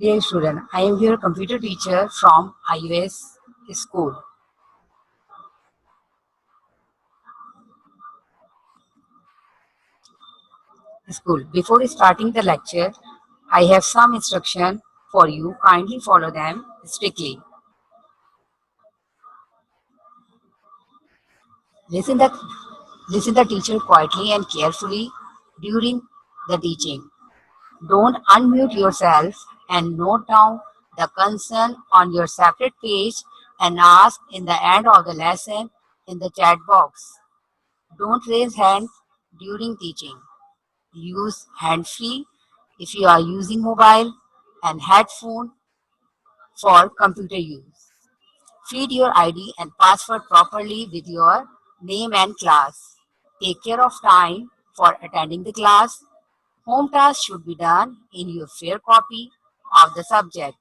Dear student, I am your computer teacher from iOS school. Before starting the lecture, I have some instruction for you. Kindly follow them strictly. Listen the listen the teacher quietly and carefully during the teaching. Don't unmute yourself and note down the concern on your separate page and ask in the end of the lesson in the chat box. Don't raise hand during teaching. Use hand-free if you are using mobile and headphone for computer use. Feed your ID and password properly with your name and class. Take care of time for attending the class. Home tasks should be done in your fair copy of the subject.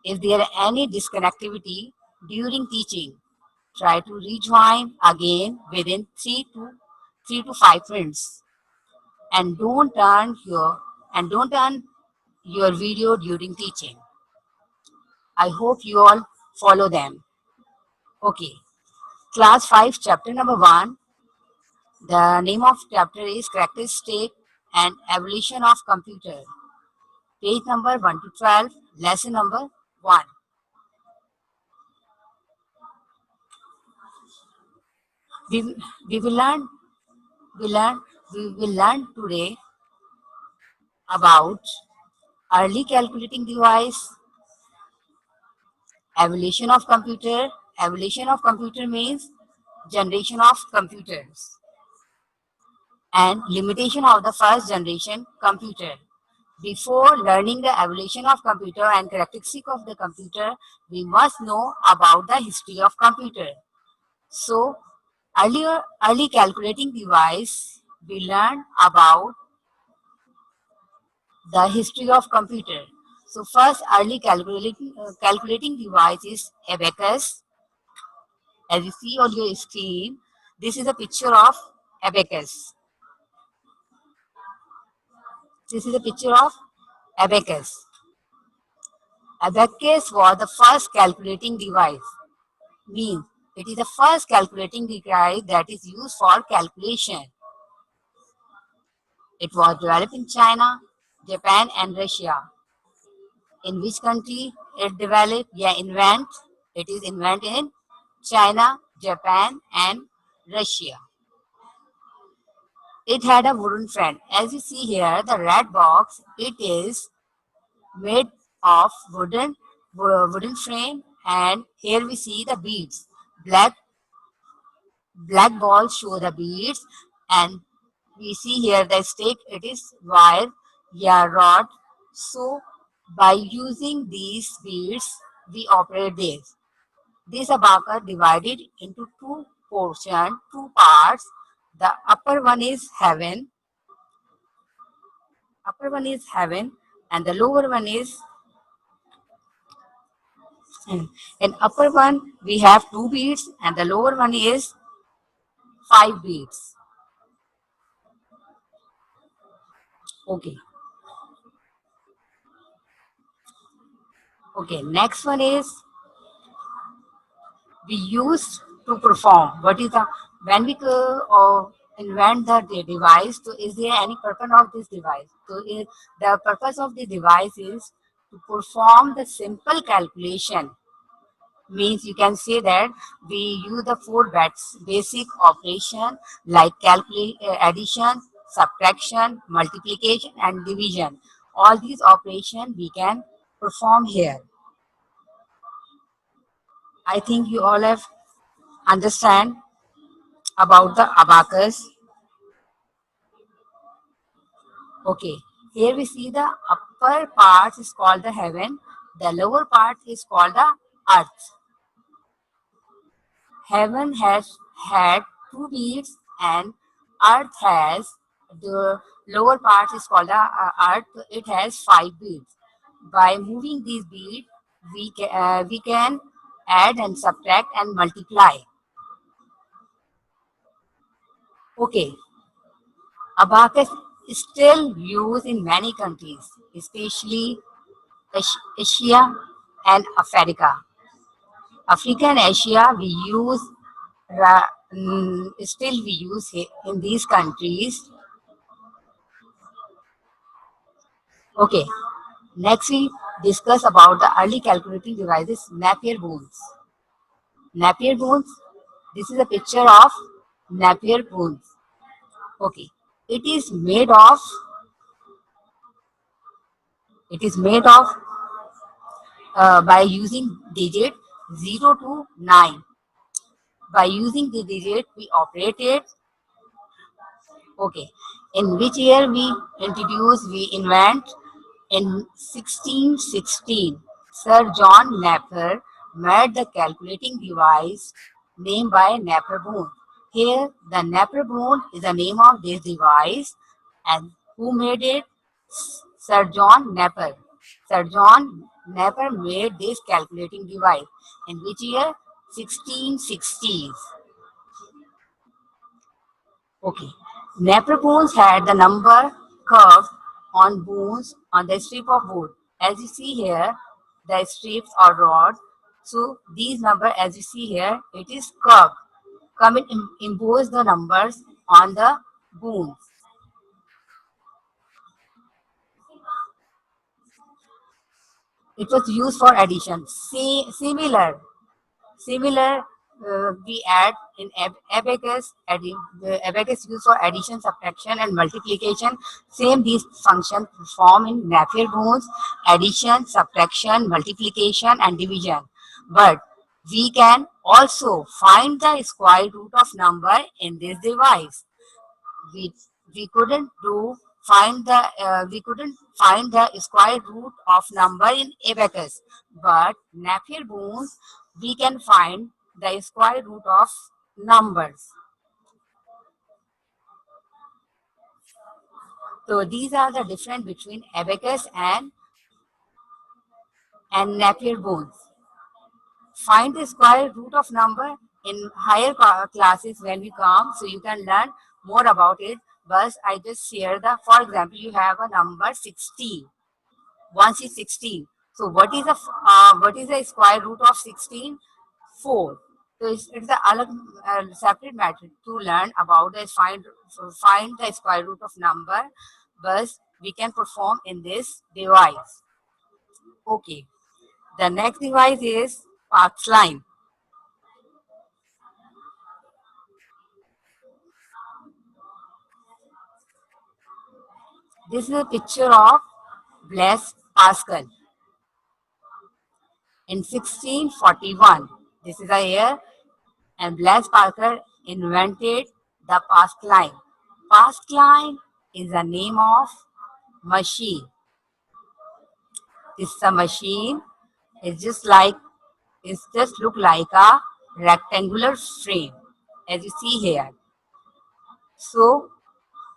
If there are any disconnectivity during teaching, try to rejoin again within 3 to 5 minutes. And don't turn your video during teaching. I hope you all follow them. Okay. Class 5, chapter number 1. The name of chapter is Characteristic and Evolution of Computer. Page number 1 to 12, lesson number 1. We, we will learn we learn we will learn today about early calculating device, evolution of computer. Evolution of computer means generation of computers and limitation of the first generation computer. Before learning the evolution of computer and characteristic of the computer, we must know about the history of computer. So early calculating device, we learn about the history of computer. So first early calculating device is abacus. As you see on your screen, this is a picture of abacus. This is a picture of abacus. Abacus was the first calculating device. Means it is the first calculating device that is used for calculation. It was developed in China, Japan, and Russia. In which country it developed? It is invented in China, Japan, and Russia. It had a wooden frame. As you see here, the red box, it is made of wooden frame, and here we see the beads. Black black balls show the beads, and we see here the stick, it is wire, yeah, rod. So by using these beads we operate this abacus divided into two parts. The upper one is heaven, and the lower one is in upper one we have two beads, and the lower one is five beads. Okay. Okay, next one is we use to perform. What is the when we invent the device? So, is there any purpose of this device? So, the purpose of the device is to perform the simple calculation. Means you can say that we use the four basic operation like addition, subtraction, multiplication, and division. All these operations we can perform here. I think you all have understand about the abacus. Okay, here we see the upper part is called the heaven, the lower part is called the earth. Heaven has had two beads, and earth has the lower part is called the earth, it has five beads. By moving these beads, we can add and subtract and multiply. Okay, abacus is still used in many countries, especially Asia and Africa. Africa and Asia, we use still we use in these countries. Okay, next we discuss about the early calculating devices, Napier bones. Napier bones. This is a picture of Napier bones. Okay, it is made of. It is made of by using digit 0 to 9. By using the digit, we operated. Okay, in which year we invent in 1616. Sir John Napier made the calculating device named by Napier Bone. Here, the Napier Bone is the name of this device, and who made it? Sir John Napier. Sir John Napier made this calculating device. In which year? 1660s. Okay. Napier bones had the number curved on bones on the strip of wood. As you see here, the strips or rod. So these number, as you see here, it is curved. Come and impose the numbers on the bones. It was used for addition. Similar, we add in abacus. The abacus used for addition, subtraction, and multiplication. Same these functions perform in Napier bones: addition, subtraction, multiplication, and division. But we can also find the square root of number in this device. We we couldn't do we couldn't find the square root of number in abacus, but Napier bones we can find the square root of numbers. So these are the difference between abacus and Napier bones. Find the square root of number in higher classes when we come, so you can learn more about it. But I just share the, for example, you have a number 16. 1 is 16. So what is the square root of 16? 4. So it's a separate matter to learn about the find the square root of number, but we can perform in this device. Okay. The next device is Parksline. This is a picture of Blaise Pascal in 1641. This is a year, and Blaise Pascal invented the Pascaline. Pascaline is the name of machine. This is a machine. It's just like it's just look like a rectangular frame, as you see here. So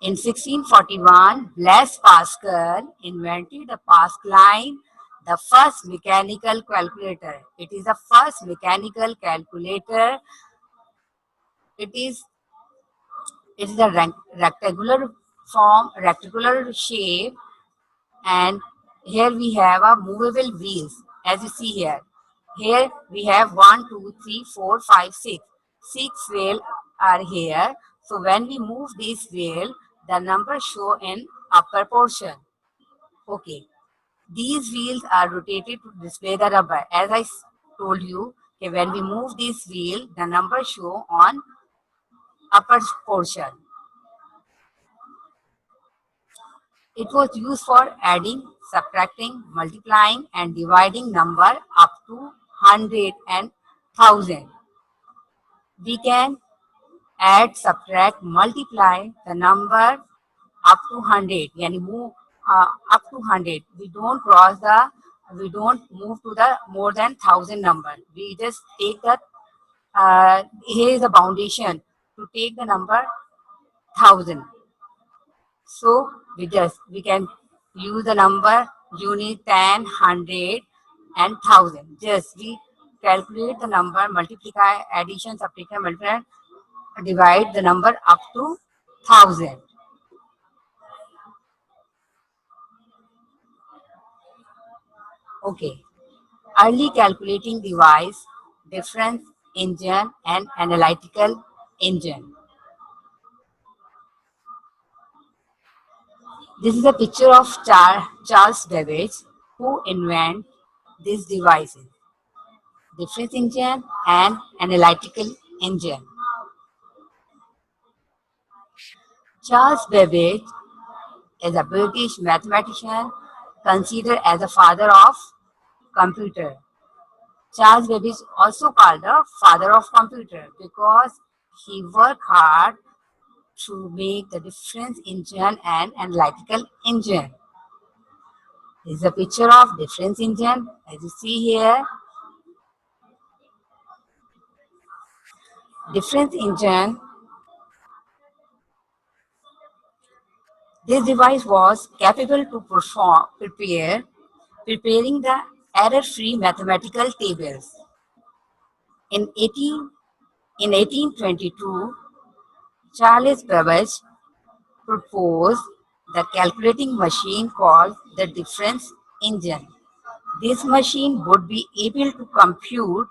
in 1641, Blaise Pascal invented the Pascaline, the first mechanical calculator. It is the first mechanical calculator. It is it is a rectangular form, rectangular shape, and here we have a movable wheels, as you see here. Here we have 1, 2, 3, 4, 5, 6. 6 wheels are here. So when we move this wheel, the numbers show in upper portion. Okay. These wheels are rotated to display the rubber. As I told you, okay, when we move this wheel, the numbers show on upper portion. It was used for adding, subtracting, multiplying, and dividing number up to 100 and 1000. We can add, subtract, multiply the number up to 100. Yani move up to 100. We don't move to the more than 1000 number. We just take the, here is the foundation to take the number 1000. So we can use the number unit, 10, 100, and 1000. Just we calculate the number, multiply, addition, subtraction, multiply, divide the number up to 1000. Okay. Early calculating device, difference engine and analytical engine. This is a picture of Charles Babbage, who invented these devices, difference engine and analytical engine. Charles Babbage is a British mathematician considered as the father of computer. Charles Babbage is also called the father of computer because he worked hard to make the difference engine and analytical engine. This is a picture of difference engine. As you see here, difference engine. This device was capable to preparing the error-free mathematical tables. In 18, in 1822, Charles Babbage proposed the calculating machine called the difference engine. This machine would be able to compute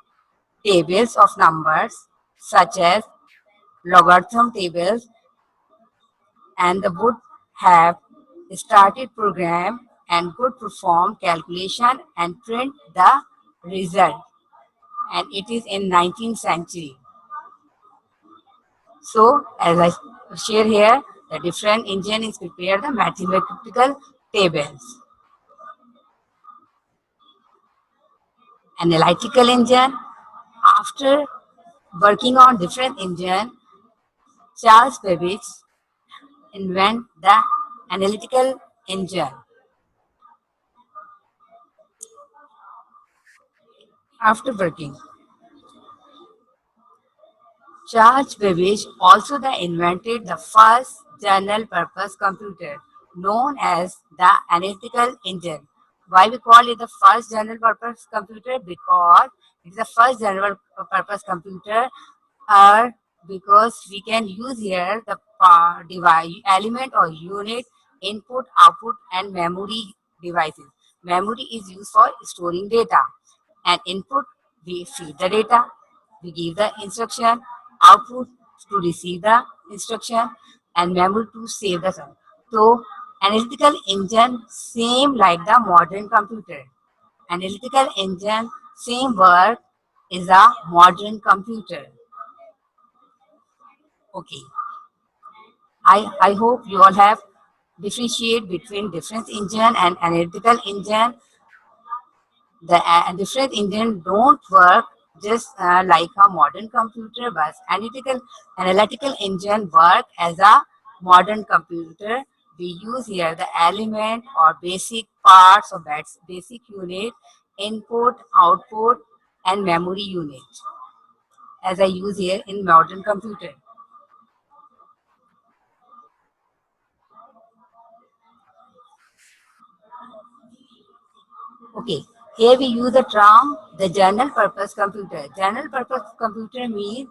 tables of numbers such as logarithm tables, and the would have started program and could perform calculation and print the result, and it is in 19th century. So as I share here, the different engine is prepare the mathematical tables. Analytical engine, after working on different engine, Charles Babbage invent the analytical engine. After working, Charles Babbage also invented the first general-purpose computer, known as the analytical engine. Why we call it the first general-purpose computer? Because it is the first general-purpose computer, or because we can use here the device, element or unit, input, output, and memory devices. Memory is used for storing data, and input, we feed the data, we give the instruction, output to receive the instruction, and memory to save the sum. So analytical engine same like the modern computer. Analytical engine same work is a modern computer. Okay. I hope you all have differentiate between difference engine and analytical engine. The different engine don't work just like a modern computer, but analytical engine work as a modern computer. We use here the element or basic parts of that basic unit, input, output, and memory unit, as I use here in modern computer. Okay, here we use the term the general purpose computer. General purpose computer means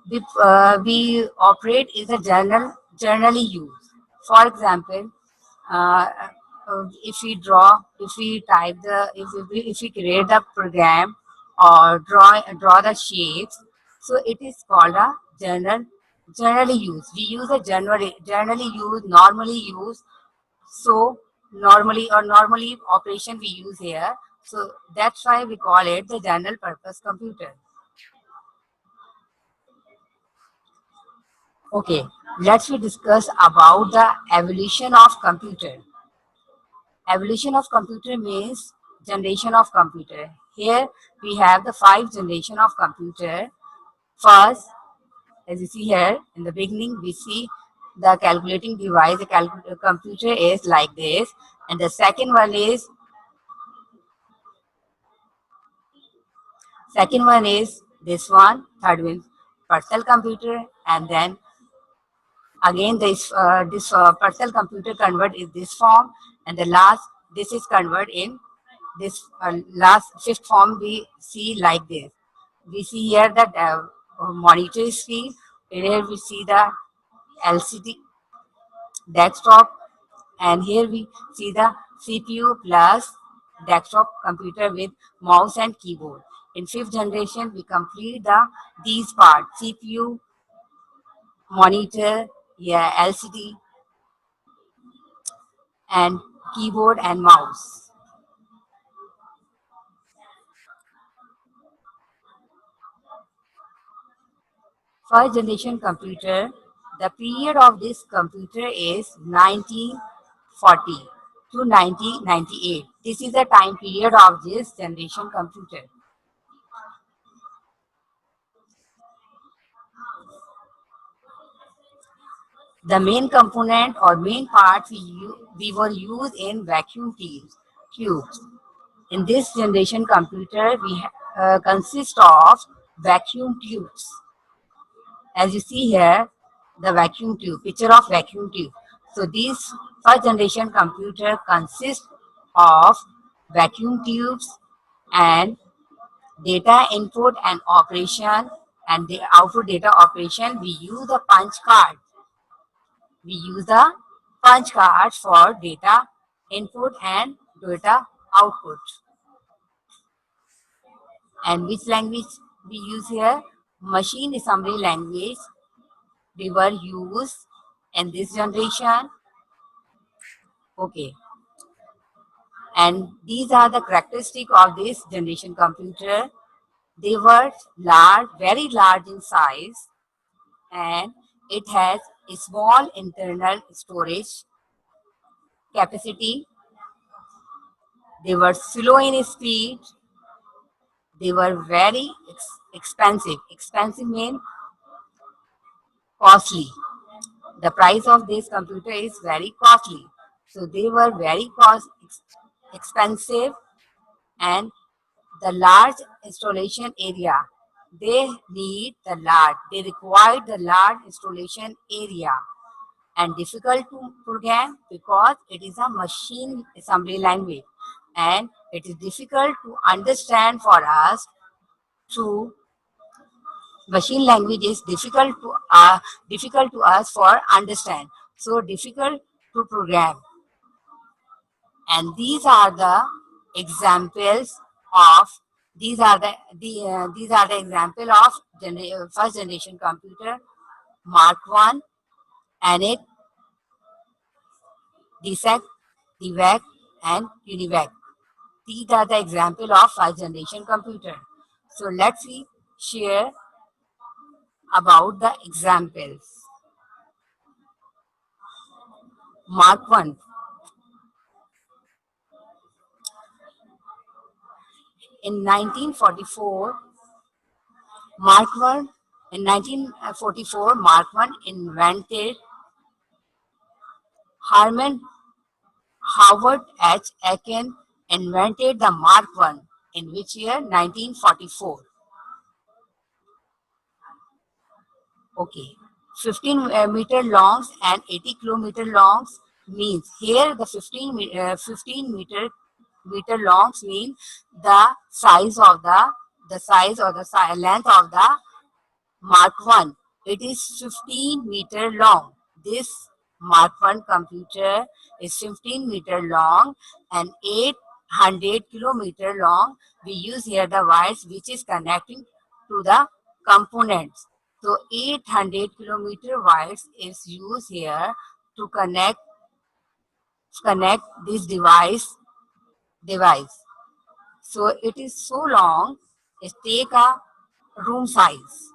we operate is a generally used. For example, uh, if we draw, if we type the, if we create the program or draw the shapes, so it is called a generally used. We use a generally used, normally used. So normally operation we use here. So that's why we call it the general purpose computer. Okay, let's we discuss about the evolution of computer. Evolution of computer means generation of computer. Here we have the 5 generation of computer. First, as you see here in the beginning, we see the calculating device. The computer is like this, and the second one is this one. Third one, personal computer, and then again, this personal computer convert in this form, and the last this is convert in this last fifth form. We see like this. We see here that monitor screen. Here we see the LCD desktop, And here we see the CPU plus desktop computer with mouse and keyboard. In fifth generation, we complete these parts: CPU, monitor, yeah, LCD, and keyboard and mouse. First generation computer, the period of this computer is 1940 to 1998. This is the time period of this generation computer. The main component or main parts we were used in vacuum tubes. In this generation computer, we consist of vacuum tubes. As you see here, the vacuum tube, picture of vacuum tube. So this first generation computer consists of vacuum tubes and data input and operation, and the output data operation. We use the punch card. We use the punch cards for data input and data output. And which language we use here? Machine assembly language we were used in this generation. Okay, and these are the characteristic of this generation computer. They were large, very large in size, and it has a small internal storage capacity. They were slow in speed. They were very expensive. Expensive means costly. The price of this computer is very costly. So they were very expensive, and the large installation area. They require the large installation area and difficult to program because it is a machine assembly language, and it is difficult to understand for us to machine language is difficult to us for understand, so difficult to program. And these are the examples of these are the example of first generation computer: Mark 1, ENIAC, DSEC, DVAC, and UNIVAC. These are the example of first generation computer. So let's see share about the examples. Mark 1. In 1944, Mark 1 in 1944, Mark 1 invented. Harman Howard H. Aiken invented the Mark 1 in which year? 1944. Okay. 15 meter longs and 80 kilometer longs means here the 15 meter longs mean the size of the size or the length of the Mark 1. It is 15-meter long. This Mark 1 computer is 15-meter long and 800 kilometer long. We use here the wires which is connecting to the components. So 800 kilometer wires is used here to connect this device. So it is so long, it take a room size.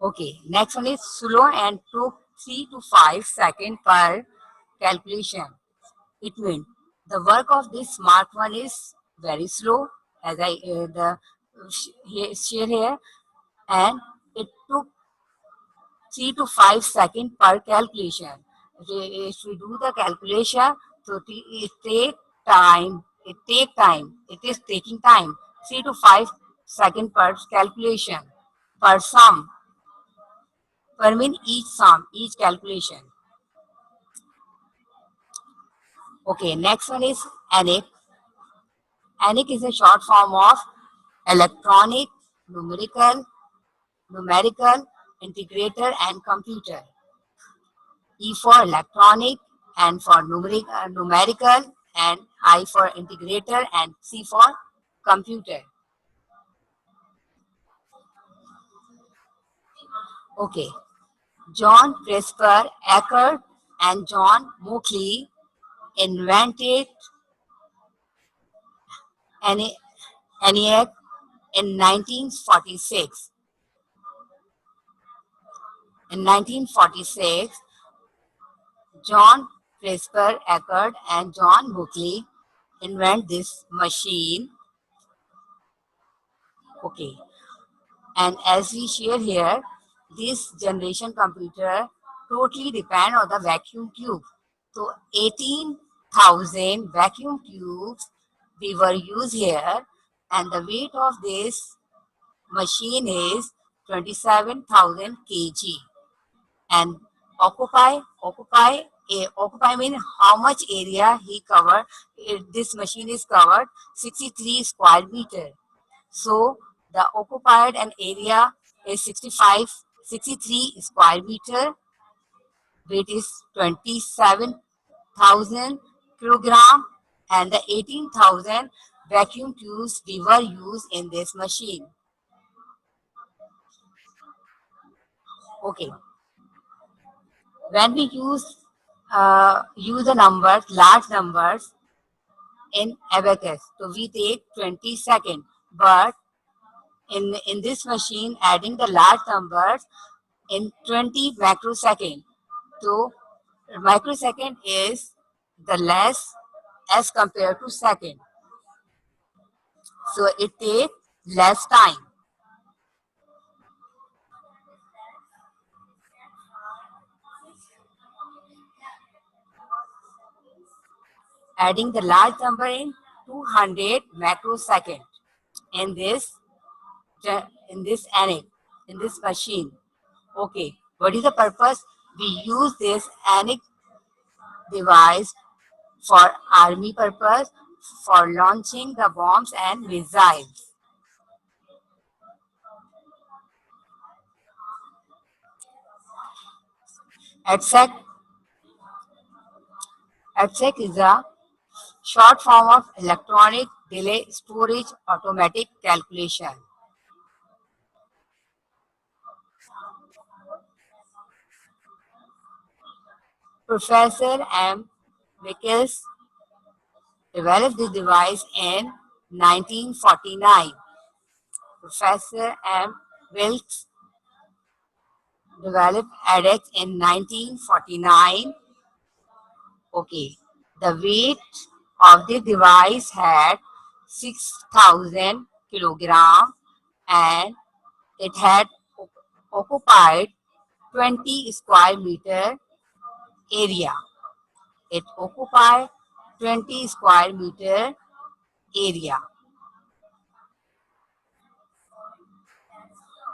Okay, next one is slow and took 3 to 5 seconds per calculation. It means the work of this smart one is very slow, as I share here, and it took 3 to 5 seconds per calculation. If we do the calculation, so it take time. It take time. It is taking time. 3 to 5 seconds per calculation per sum. Per mean each sum, each calculation. Okay, next one is ENIAC. ENIAC is a short form of electronic, numerical, integrator, and computer. E for electronic, N for numerical, and I for integrator, and C for computer. Okay. John Presper Eckert and John Mauchly invented ENIAC in 1946. In 1946, John Presper Eckert and John Mauchly invent this machine. Okay, and as we share here, this generation computer totally depend on the vacuum tube. So 18,000 vacuum tubes we were used here, and the weight of this machine is 27,000 kg. And occupy mean how much area he covered. This machine is covered 63 square meter. So the occupied an area is 63 square meter. Weight is 27,000 kilogram, and the 18,000 vacuum tubes we were used in this machine. Okay, when we use the numbers, large numbers in abacus, so we take 20 seconds, but in this machine adding the large numbers in 20 microsecond. So microsecond is the less as compared to second, so it takes less time. Adding the large number in 200 microsecond in this ANIC, in this machine. Okay, what is the purpose? We use this ANIC device for army purpose, for launching the bombs and missiles. EDSEC, EDSEC is a short form of electronic delay storage automatic calculation. Professor M. Wilkes developed this device in 1949. Professor M. Wilkes developed ADEX in 1949. Okay, the weight of the device had 6,000 kilogram, and it had occupied 20 square meter area. It occupied 20 square meter area.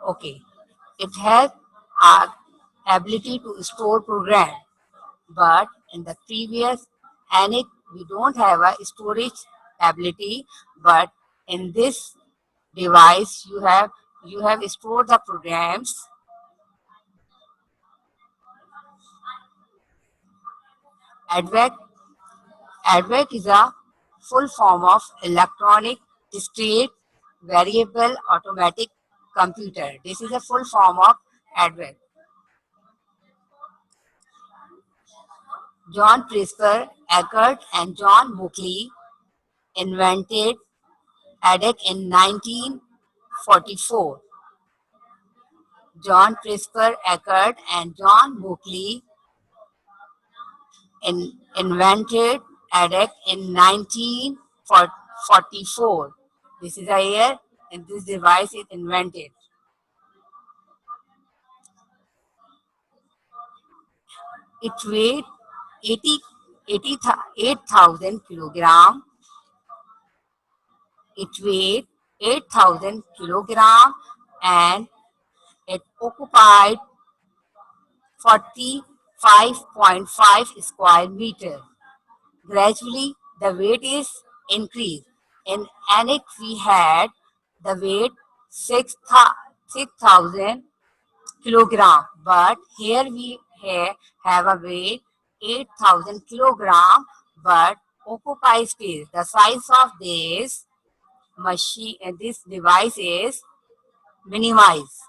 Okay, it has a ability to store program, but in the previous ANIC we don't have a storage ability, but in this device you have stored the programs. ADVAC ADVAC is a full form of electronic discrete variable automatic computer. This is a full form of ADVAC. John Presper Eckert and John Mauchly invented ADVAC in 1944. John Presper Eckert and John Mauchly invented ADVAC in 1944. This is a year and this device is invented. It weighed 8,000 kilogram. It weighed 8,000 kilogram, and it occupied 45.5 square meter. Gradually, the weight is increased. In ANIC, we had the weight 6,000 kilogram, but here here have a weight 8,000 kilogram but occupy space. The size of this machine, this device is minimized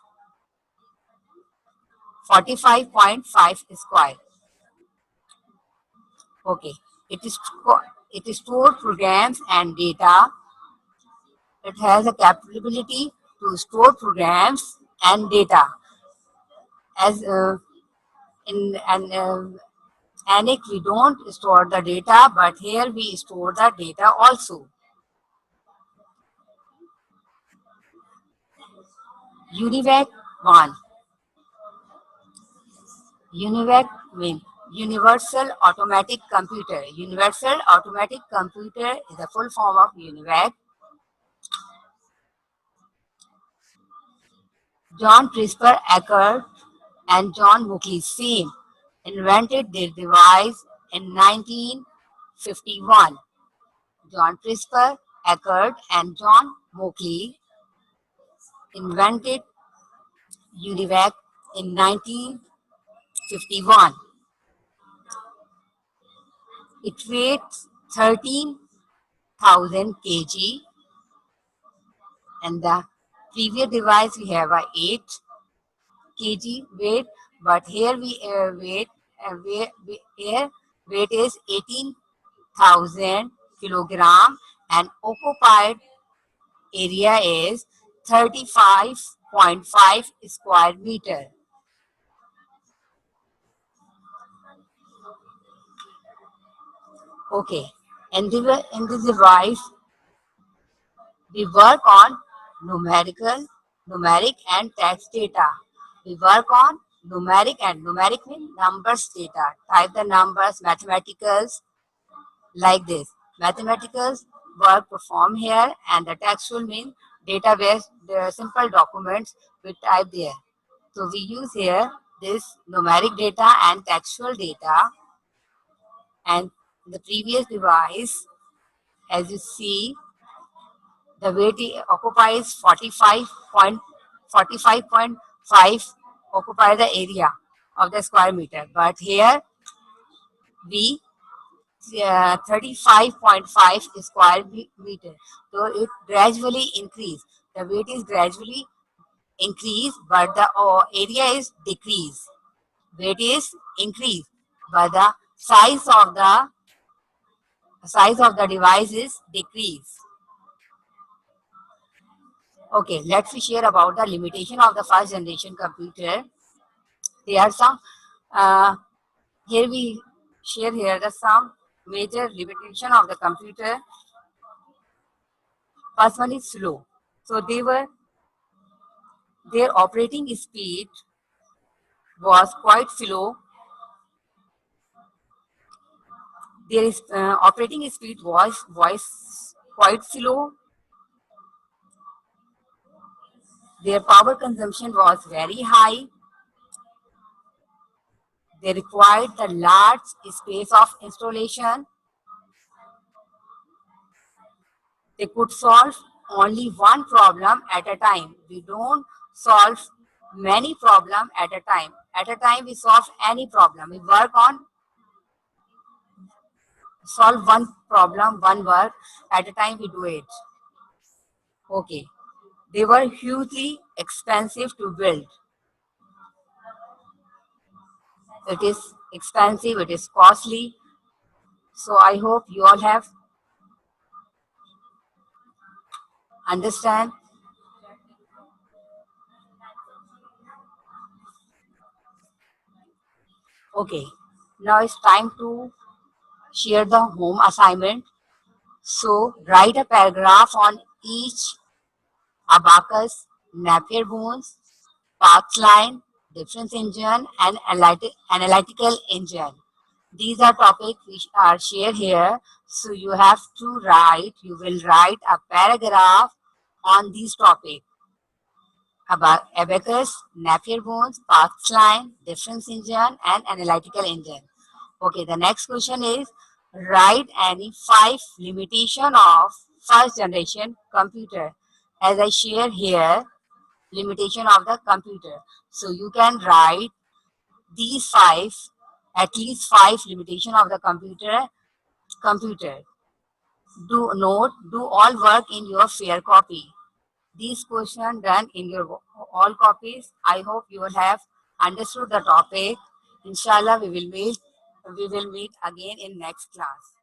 45.5 square. Okay, it is it store programs and data. It has a capability to store programs and data. As in an ANIC, we don't store the data, but here we store the data also. UNIVAC 1. UNIVAC means Universal Automatic Computer. Universal Automatic Computer is the full form of UNIVAC. John CRISPR Eckert and John Mookie same invented their device in 1951. John CRISPR Eckert and John Mookie invented UNIVAC in 1951. It weighs 13,000 kg, and the previous device we have a 8 kg weight, but here weight is 18,000 kilogram and occupied area is 35.5 square meter. Okay, and in this device we work on numeric and text data. We work on numeric means numbers data. Type the numbers, mathematicals like this. Mathematicals work perform here, and the textual means database, the simple documents we type there. So we use here this numeric data and textual data, and the previous device, as you see, the weight occupies 45.5 occupy the area of the square meter, but here we 35.5 square meter. So it gradually increase. The weight is gradually increased, but the area is decreased. Weight is increased, but the size of the device is decreased. Okay, let's share about the limitation of the first generation computer. There are some, here we share here the some major limitation of the computer. First one is slow. So their operating speed was quite slow. Their operating speed was quite slow. Their power consumption was very high. They required the large space of installation. They could solve only one problem at a time. We don't solve many problems at a time. At a time, we solve any problem. We work on solve one problem, one work at a time. We do it. Okay. They were hugely expensive to build. It is expensive. It is costly. So I hope you all have understand. Okay, now it's time to share the home assignment. So write a paragraph on each abacus, Napier bones, Parkes line, difference engine, and analytical engine. These are topics which are shared here. So you have to write, you will write a paragraph on these topics. About abacus, Napier bones, Parkes line, difference engine, and analytical engine. Okay, the next question is write any 5 limitation of first generation computer. As I share here, limitation of the computer. So you can write these five, at least five limitation of the computer. Do note, do all work in your fair copy. These questions done in your all copies. I hope you will have understood the topic. Inshallah, we will meet again in next class.